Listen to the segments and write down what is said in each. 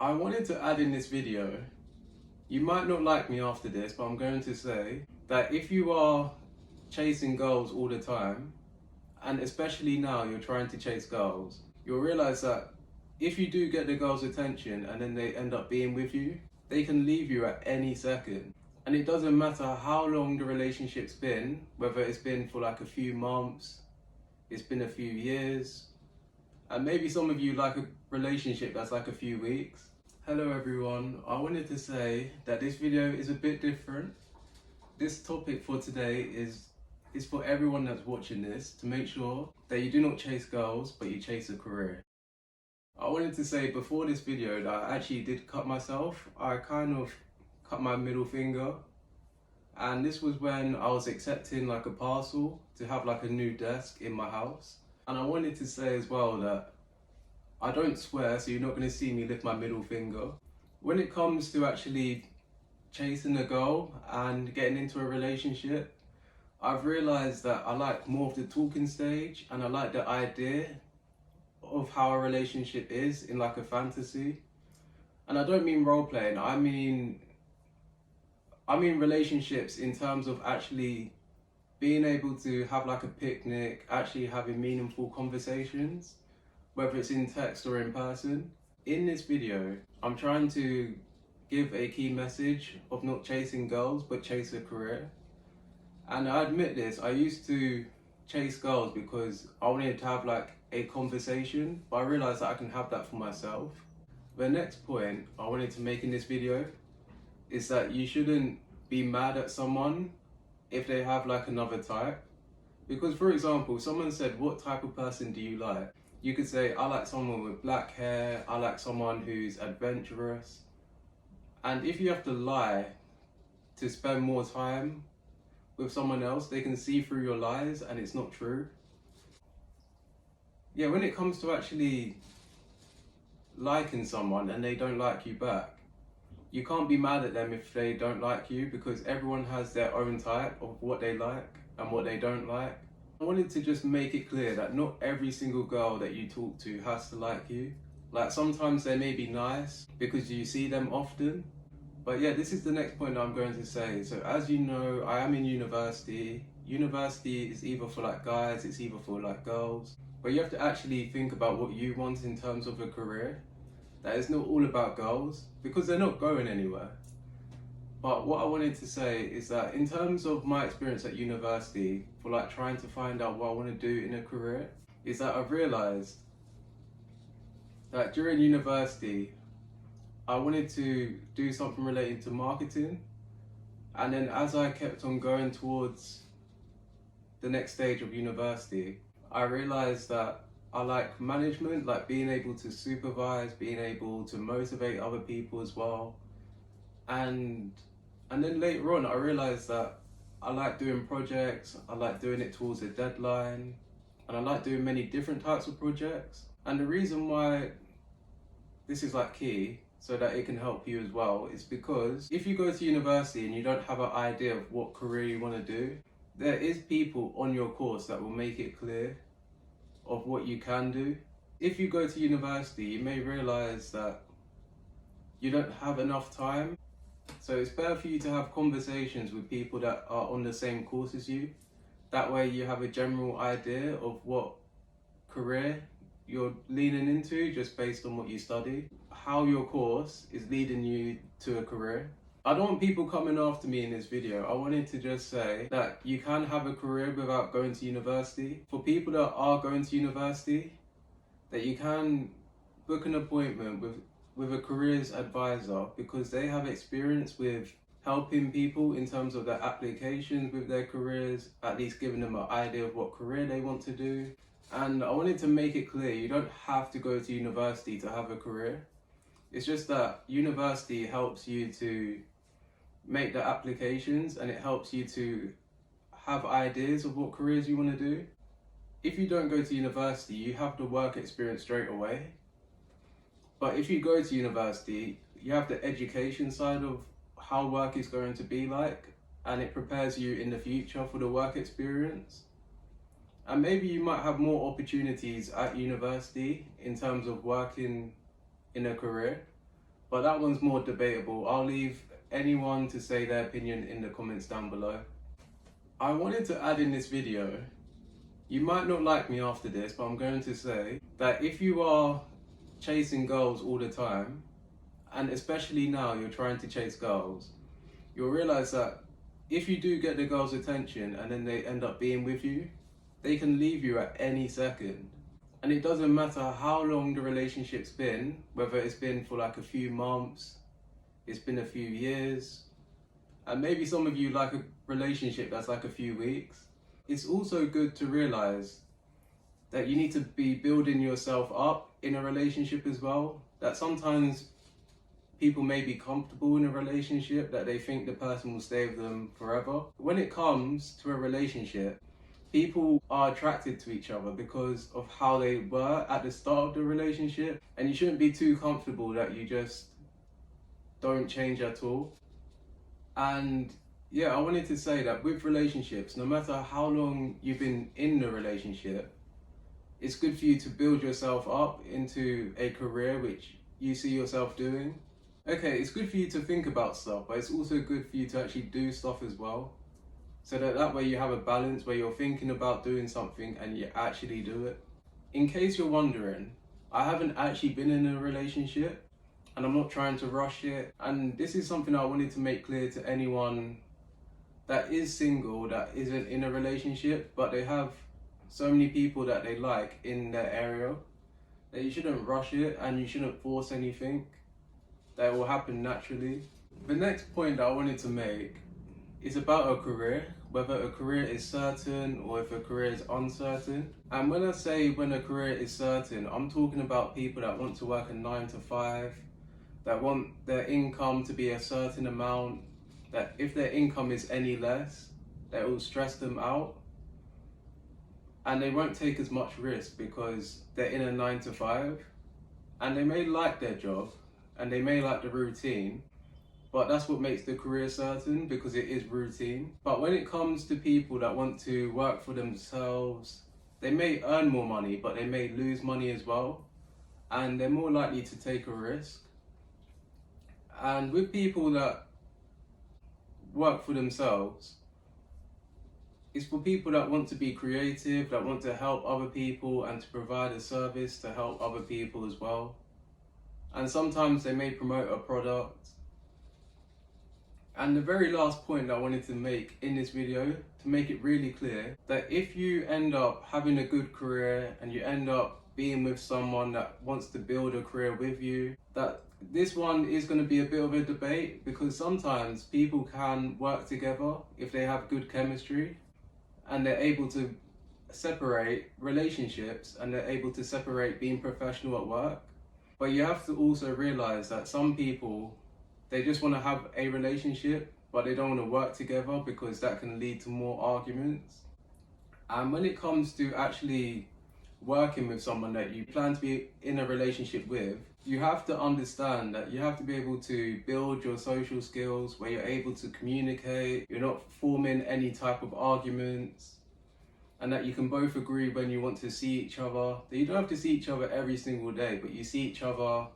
I wanted to add in this video, you might not like me after this, but I'm going to say that if you are chasing goals all the time, and especially now you're trying to chase girls, you'll realize that if you do get the girl's attention and then they end up being with you, they can leave you at any second. And it doesn't matter how long the relationship's been, whether it's been for like a few months, it's been a few years, and maybe some of you like a relationship that's like a few weeks. Hello everyone, I wanted to say that this video is a bit different. This topic for today is for everyone that's watching this to make sure that you do not chase girls, but you chase a career. I wanted to say before this video that I actually did cut myself. I kind of cut my middle finger, and this was when I was accepting like a parcel to have like a new desk in my house. And I wanted to say as well that I don't swear, so you're not going to see me lift my middle finger. When it comes to actually chasing a girl and getting into a relationship, I've realised that I like more of the talking stage, and I like the idea of how a relationship is in like a fantasy. And I don't mean role playing, I mean relationships in terms of actually being able to have like a picnic, actually having meaningful conversations, whether it's in text or in person. In this video, I'm trying to give a key message of not chasing girls, but chase a career. And I admit this, I used to chase girls because I wanted to have like a conversation, but I realized that I can have that for myself. The next point I wanted to make in this video is that you shouldn't be mad at someone if they have like another type. Because for example, someone said, what type of person do you like? You could say, I like someone with black hair, I like someone who's adventurous. And if you have to lie to spend more time with someone else, they can see through your lies and it's not true. Yeah, when it comes to actually liking someone and they don't like you back, you can't be mad at them if they don't like you, because everyone has their own type of what they like and what they don't like. I wanted to just make it clear that not every single girl that you talk to has to like you. Like sometimes they may be nice because you see them often. But yeah, this is the next point that I'm going to say. So as you know, I am in university. University is either for like guys, it's either for like girls. But you have to actually think about what you want in terms of a career. That it's not all about girls, because they're not going anywhere. But what I wanted to say is that in terms of my experience at university, for like trying to find out what I want to do in a career, is that I've realised that during university, I wanted to do something related to marketing. And then as I kept on going towards the next stage of university, I realised that I like management, like being able to supervise, being able to motivate other people as well. And then later on, I realised that I like doing projects, I like doing it towards a deadline, and I like doing many different types of projects. And the reason why this is like key, so that it can help you as well, is because if you go to university and you don't have an idea of what career you want to do, there is people on your course that will make it clear of what you can do. If you go to university, you may realise that you don't have enough time. So it's better for you to have conversations with people that are on the same course as you. That way you have a general idea of what career you're leaning into just based on what you study, how your course is leading you to a career. I don't want people coming after me in this video. I wanted to just say that you can have a career without going to university. For people that are going to university, that you can book an appointment with a careers advisor, because they have experience with helping people in terms of their applications with their careers, at least giving them an idea of what career they want to do. And I wanted to make it clear, you don't have to go to university to have a career. It's just that university helps you to make the applications, and it helps you to have ideas of what careers you want to do. If you don't go to university, you have the work experience straight away. But if you go to university, you have the education side of how work is going to be like, and it prepares you in the future for the work experience. And maybe you might have more opportunities at university in terms of working in a career. But that one's more debatable. I'll leave anyone to say their opinion in the comments down below. I wanted to add in this video, you might not like me after this, but I'm going to say that if you are chasing girls all the time, and especially now you're trying to chase girls, you'll realize that if you do get the girl's attention and then they end up being with you, they can leave you at any second. And it doesn't matter how long the relationship's been, whether it's been for like a few months, it's been a few years, and maybe some of you like a relationship that's like a few weeks. It's also good to realize that you need to be building yourself up in a relationship as well. That sometimes people may be comfortable in a relationship, that they think the person will stay with them forever. When it comes to a relationship, people are attracted to each other because of how they were at the start of the relationship, and you shouldn't be too comfortable that you just don't change at all. And yeah, I wanted to say that with relationships, no matter how long you've been in the relationship, it's good for you to build yourself up into a career which you see yourself doing. Okay, it's good for you to think about stuff, but it's also good for you to actually do stuff as well. So that way you have a balance where you're thinking about doing something and you actually do it. In case you're wondering, I haven't actually been in a relationship and I'm not trying to rush it. And this is something I wanted to make clear to anyone that is single, that isn't in a relationship, but they have so many people that they like in their area, that you shouldn't rush it and you shouldn't force anything. That will happen naturally. The next point that I wanted to make is about a career, whether a career is certain or if a career is uncertain. And when I say when a career is certain, I'm talking about people that want to work a 9 to 5, that want their income to be a certain amount, that if their income is any less, that will stress them out. And they won't take as much risk because they're in a 9 to 5 and they may like their job and they may like the routine, but that's what makes the career certain, because it is routine. But when it comes to people that want to work for themselves, they may earn more money, but they may lose money as well, and they're more likely to take a risk. And with people that work for themselves, it's for people that want to be creative, that want to help other people and to provide a service to help other people as well. And sometimes they may promote a product. And the very last point that I wanted to make in this video, to make it really clear, that if you end up having a good career and you end up being with someone that wants to build a career with you, that this one is going to be a bit of a debate, because sometimes people can work together if they have good chemistry and they're able to separate relationships and they're able to separate being professional at work. But you have to also realize that some people, they just want to have a relationship, but they don't want to work together because that can lead to more arguments. And when it comes to actually working with someone that you plan to be in a relationship with, you have to understand that you have to be able to build your social skills where you're able to communicate, you're not forming any type of arguments, and that you can both agree when you want to see each other. That you don't have to see each other every single day, but you see each other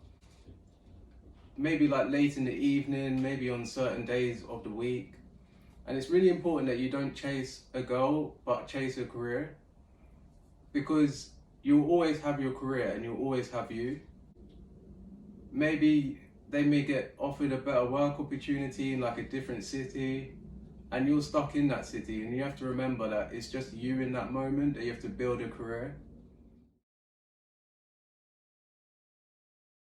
maybe like late in the evening, maybe on certain days of the week. And it's really important that you don't chase a girl, but chase a career, because you'll always have your career and you'll always have you. Maybe they may get offered a better work opportunity in like a different city, and you're stuck in that city, and you have to remember that it's just you in that moment, that you have to build a career.